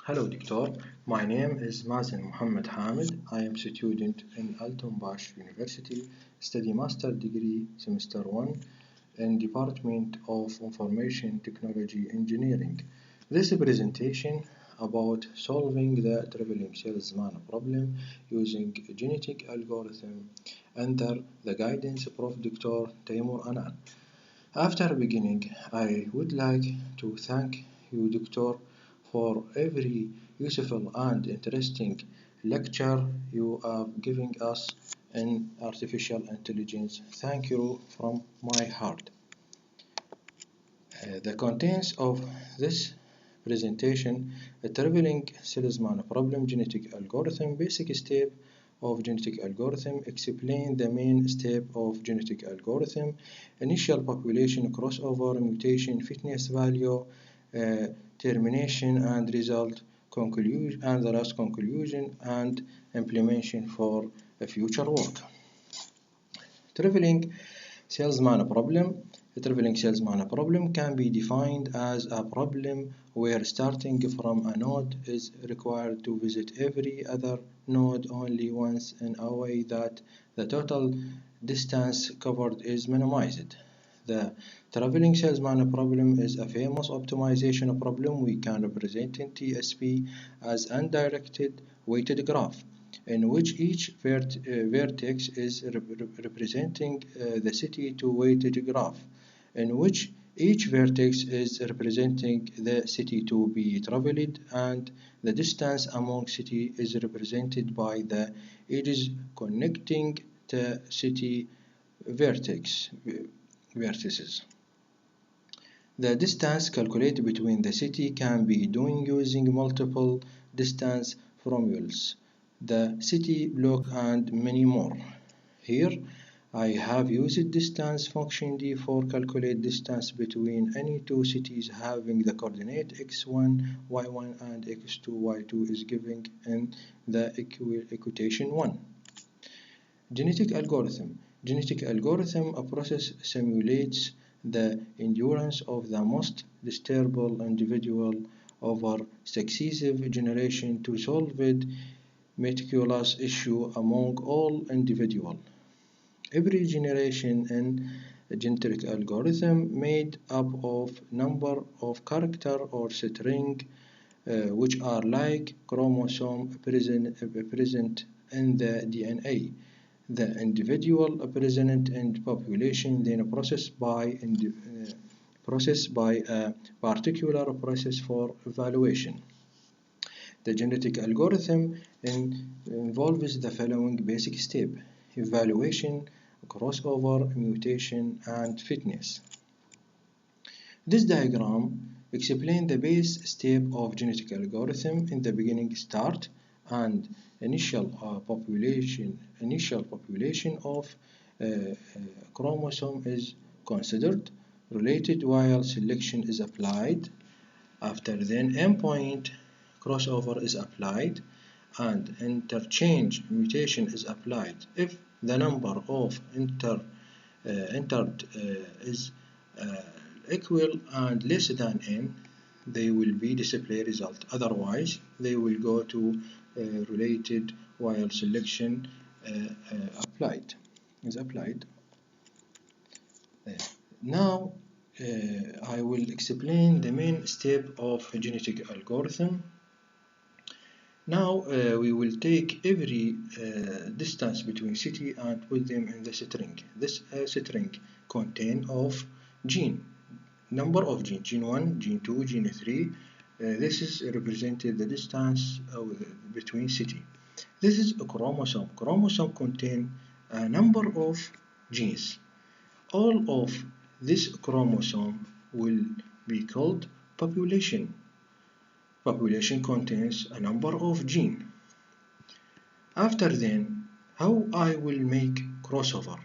Hello, Doctor. My name is mazin Mohammed Hamid. I am a student in Altonbash University, study master degree semester 1 in Department of Information Technology Engineering. This presentation about solving the traveling salesman problem using genetic algorithm under the guidance of Prof. Dr. Taimur Anan. After beginning, I would like to thank you, Doctor, for every useful and interesting lecture you are giving us in artificial intelligence. Thank you from my heart. The contents of this presentation: a traveling salesman problem genetic algorithm, basic step of genetic algorithm, explain the main step of genetic algorithm, initial population crossover, mutation, fitness value, termination and result, conclusion, and the last conclusion and implementation for future work. Traveling salesman problem. A traveling salesman problem can be defined as a problem where starting from a node is required to visit every other node only once in a way that the total distance covered is minimized. The traveling salesman problem is a famous optimization problem. We can represent in TSP as undirected weighted graph, in which each vertex is representing the city to weighted graph, in which each vertex is representing the city to be traveled, and the distance among city is represented by the edges connecting the city vertices. The distance calculated between the city can be done using multiple distance formulas, the city block, and many more. Here I have used distance function d for calculate distance between any two cities having the coordinate x1, y1 and x2, y2 is given in the equation 1. Genetic algorithm. Genetic algorithm, a process simulates the endurance of the most disturbable individual over successive generation to solve a meticulous issue among all individuals. Every generation in a genetic algorithm made up of number of character or string which are like chromosome present in the DNA. The individual present in the population then processed by a particular process for evaluation. The genetic algorithm involves the following basic steps: evaluation, crossover, mutation, and fitness. This diagram explains the base step of genetic algorithm. In the beginning, start and initial population of chromosome is considered. Related while selection is applied. After then, endpoint crossover is applied and interchange mutation is applied. If the number of entered is equal and less than n, they will be display result. Otherwise, they will go to related while selection is applied. Now I will explain the main step of genetic algorithm. Now we will take every distance between city and put them in the string. This string contains of gene, number of gene, gene 1, gene 2, gene 3. This is represented the distance between city. This is a chromosome. Chromosome contain a number of genes. All of this chromosome will be called population. Population contains a number of genes. After then, how I will make crossover?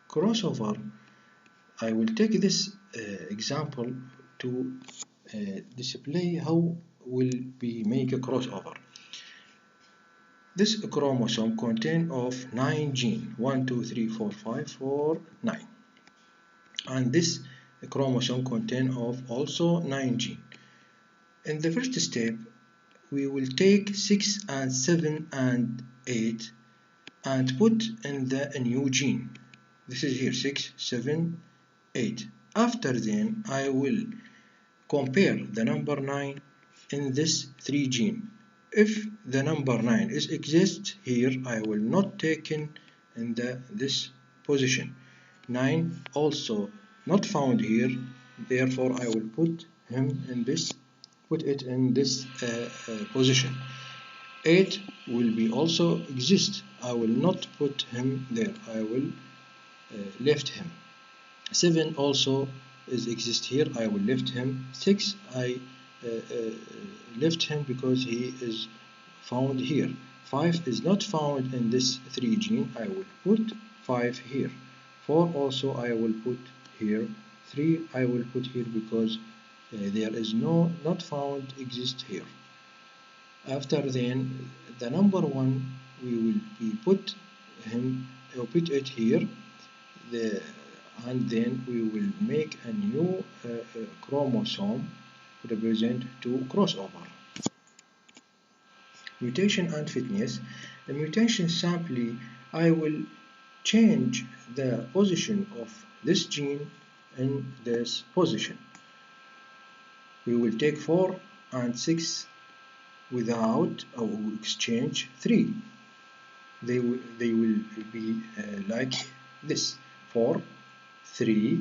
Crossover, I will take this example to display how will we make a crossover. This chromosome contains of 9 genes, 1, 2, 3, 4, 5, 4, 9. And this chromosome contains of also 9 genes. In the first step, we will take 6 and 7 and 8 and put in the new gene. This is here 6, 7, 8. After then I will compare the number 9 in this 3 gene. If the number 9 exists here, I will not take in this position. 9 also not found here, therefore I will put it in this position. 8 will be also exist. I will not put him there. I will left him. 7 also exist here. I will left him. 6 I left him because he is found here. 5 is not found in this 3 gene. I will put 5 here. 4 also I will put here. 3 I will put here because there is not found exist here. After then the number 1 we will put it here, and then we will make a new chromosome represent to crossover. Mutation and fitness. The mutation simply I will change the position of this gene in this position. We will take 4 and 6 without exchange 3. They will be like this: 4, 3,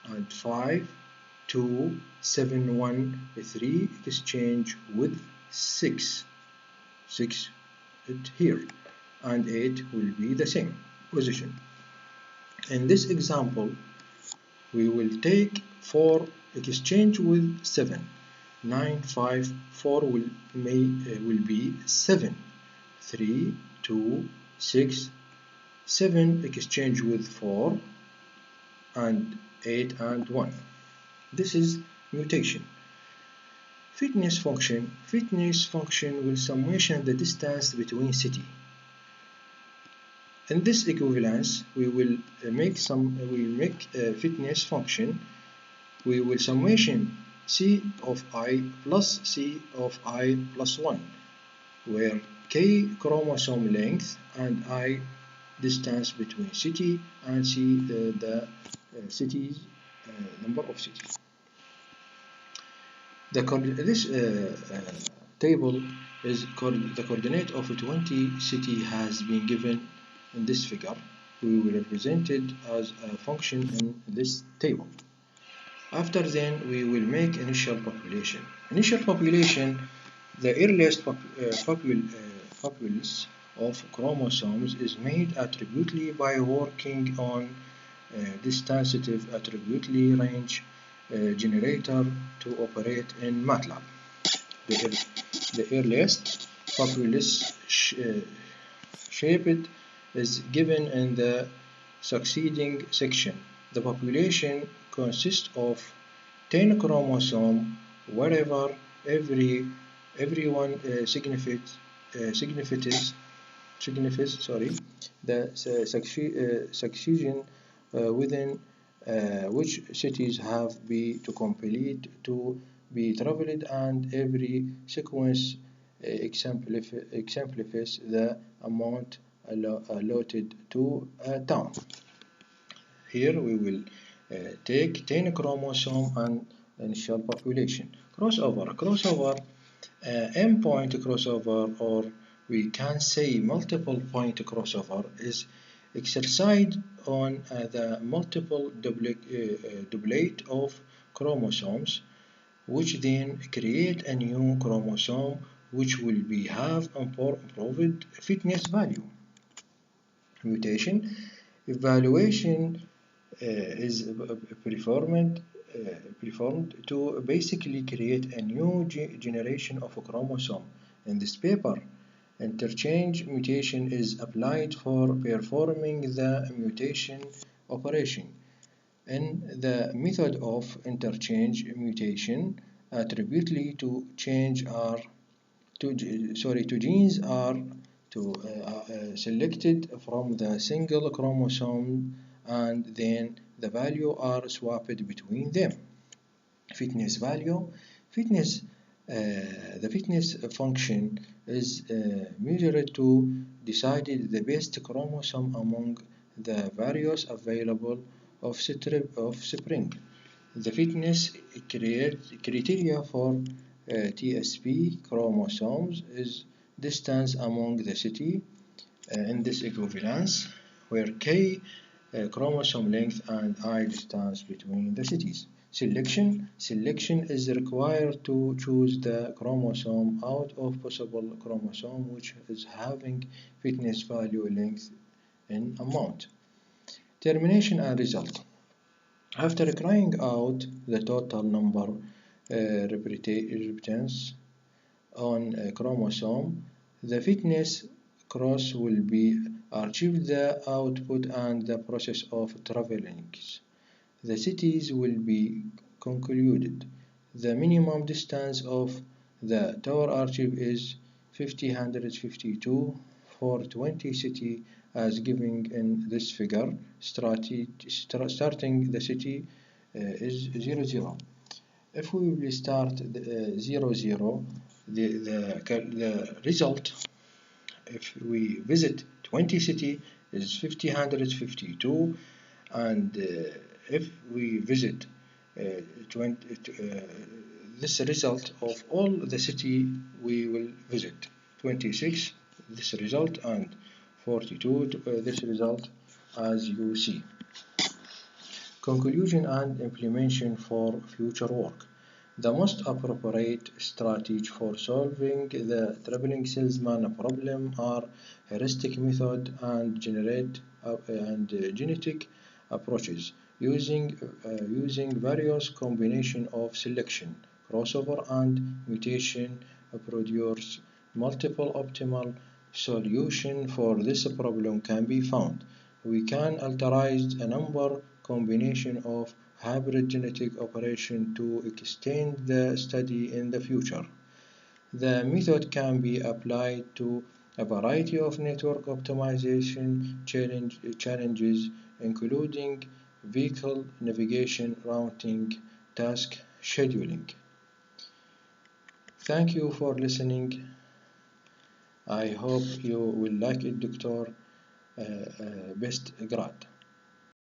and 5, 2, 7, 1, 3, exchange with 6. 6 it here, and 8 will be the same position. In this example, we will take 4 exchange with 7. 9, 5, 4 will be 7. 3, 2, 6, 7 exchange with 4, and 8 and 1. This is mutation. Fitness function. Fitness function will summation the distance between city. In this equivalence, we will make fitness function. We will summation c of I plus c of I plus 1, where k chromosome length and I distance between city, and c the cities number of cities. This table is the coordinate of 20 city has been given in this figure. We will represent it as a function in this table. After then we will make initial population. Initial population, the earliest populace of chromosomes is made attributely by working on distantive attributely range generator to operate in MATLAB. The earliest populace shaped is given in the succeeding section. The population consists of 10 chromosomes, wherever every one signifies the succession within which cities have to complete to be traveled, and every sequence exemplifies the amount allotted to a town. Here we will take 10 chromosome and initial population. Crossover, M-point crossover, or we can say multiple point crossover, is exercised on the multiple duplicate of chromosomes, which then create a new chromosome which will have improved fitness value. Mutation. Evaluation is performed to basically create a new generation of a chromosome. In this paper, interchange mutation is applied for performing the mutation operation. In the method of interchange mutation, attributely to genes are selected from the single chromosome, and then the value are swapped between them. Fitness value. Fitness The fitness function is measured to decide the best chromosome among the various available of spring. The fitness criteria for TSP chromosomes is distance among the city in this equivalence, where K chromosome length and I distance between the cities. Selection is required to choose the chromosome out of possible chromosome which is having fitness value length in amount. Termination and result. After crying out the total number repetitions on a chromosome, the fitness cross will be archive the output and the process of traveling. The cities will be concluded. The minimum distance of the tower archive is 5052 for 20 city as given in this figure. Starting the city is 00. If we will start 00, the result if we visit 20 city is 5052, and if we visit 20, this result of all the city we will visit 26 this result and 42 this result as you see. Conclusion and implementation for future work. The most appropriate strategy for solving the traveling salesman problem are heuristic method and genetic approaches using various combination of selection, crossover and mutation produce multiple optimal solution for this problem can be found. We can alterize a number combination of hybrid genetic operation to extend the study in the future. The method can be applied to a variety of network optimization challenges, including vehicle navigation, routing, task scheduling. Thank you for listening. I hope you will like it, Dr. Best Grad.